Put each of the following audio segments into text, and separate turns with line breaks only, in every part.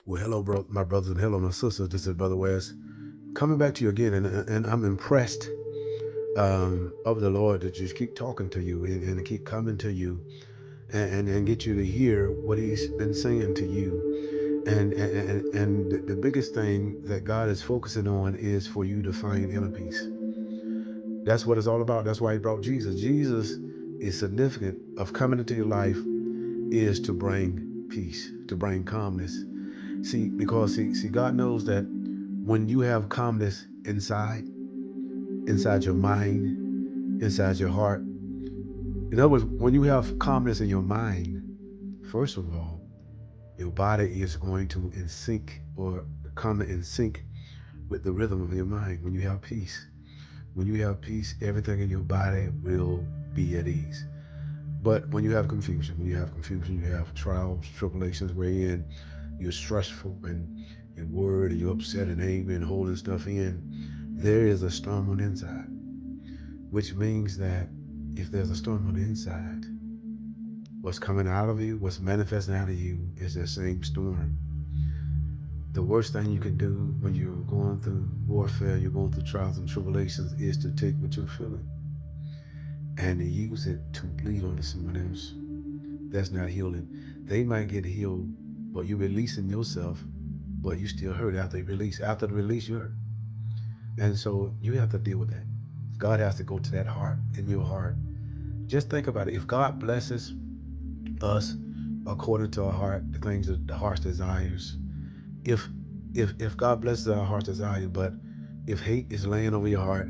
Well, hello, bro, my brothers, and hello, my sisters. This is Brother West coming back to you again, and I'm impressed of the Lord to just keep talking to you and keep coming to you and get you to hear what He's been saying to you. And the biggest thing that God is focusing on is for you to find inner peace. That's what it's all about. That's why He brought Jesus. Jesus is significant of coming into your life is to bring peace, to bring calmness. See, God knows that when you have calmness inside your mind, inside your heart. In other words, when you have calmness in your mind, first of all, your body is going to in sync or come in sync with the rhythm of your mind. When you have peace, everything in your body will be at ease. But when you have confusion, you have trials, tribulations wherein you're stressful and you're worried and you're upset and angry and holding stuff in, there is a storm on the inside, which means that if there's a storm on the inside, what's coming out of you, what's manifesting out of you is the same storm. The worst thing you can do when you're going through warfare, you're going through trials and tribulations, is to take what you're feeling and to use it to bleed onto someone else. That's not healing. They might get healed, but you're releasing yourself, but you still hurt after you release. After the release, you hurt. And so you have to deal with that. God has to go to that heart, in your heart. Just think about it. If God blesses us according to our heart, the things that the heart's desires, if if God blesses our heart's desire, but if hate is laying over your heart,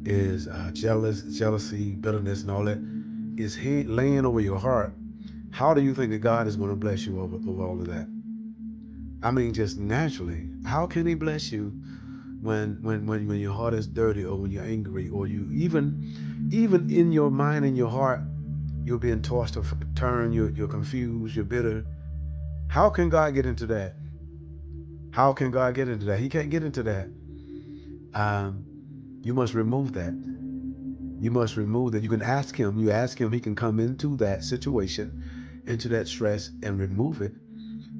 is jealousy, bitterness, and all that, is hate laying over your heart, how do you think that God is going to bless you over all of that? I mean, just naturally. How can He bless you when your heart is dirty, or when you're angry, or you even in your mind and your heart, you're being tossed or turned, you're confused, you're bitter. How can God get into that? How can God get into that? He can't get into that. Um, you must remove that. You must remove that. You can ask Him. You ask Him, He can come into that situation, into that stress, and remove it.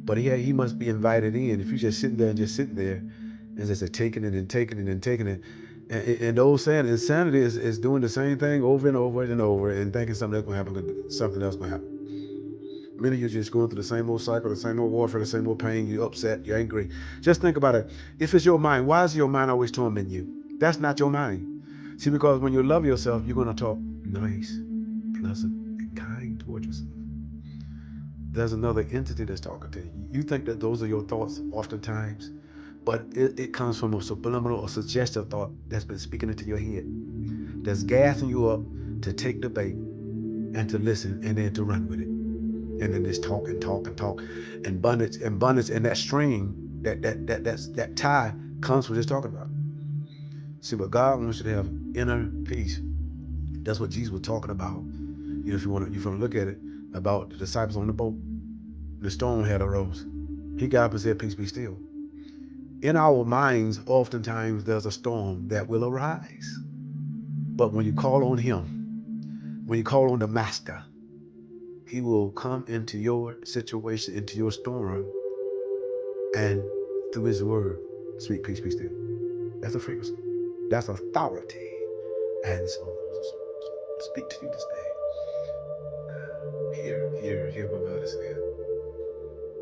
But he must be invited in. If you're just sitting there and just sitting there and just taking it and taking it and taking it, and the old saying, insanity is doing the same thing over and over and over and thinking something else going to happen, something else going to happen. Many of you just going through the same old cycle, the same old warfare, the same old pain. You're upset, you're angry. Just think about it. If it's your mind, why is your mind always tormenting you? That's not your mind. See, because when you love yourself, you're going to talk nice, pleasant, and kind towards yourself. There's another entity that's talking to you. You think that those are your thoughts oftentimes, but it comes from a subliminal or suggestive thought that's been speaking into your head, that's gassing you up to take the bait and to listen and then to run with it. And then just talk and talk and talk. And abundance and that string, that tie comes from just talking about it. See, but God wants you to have inner peace. That's what Jesus was talking about. If you want to look at it, about the disciples on the boat. The storm had arose. He got up and said, "Peace be still." In our minds, oftentimes there's a storm that will arise. But when you call on Him, when you call on the Master, He will come into your situation, into your storm, and through His word, speak peace be still. That's a frequency. That's authority. And so, speak to you this day. Hear what God is saying.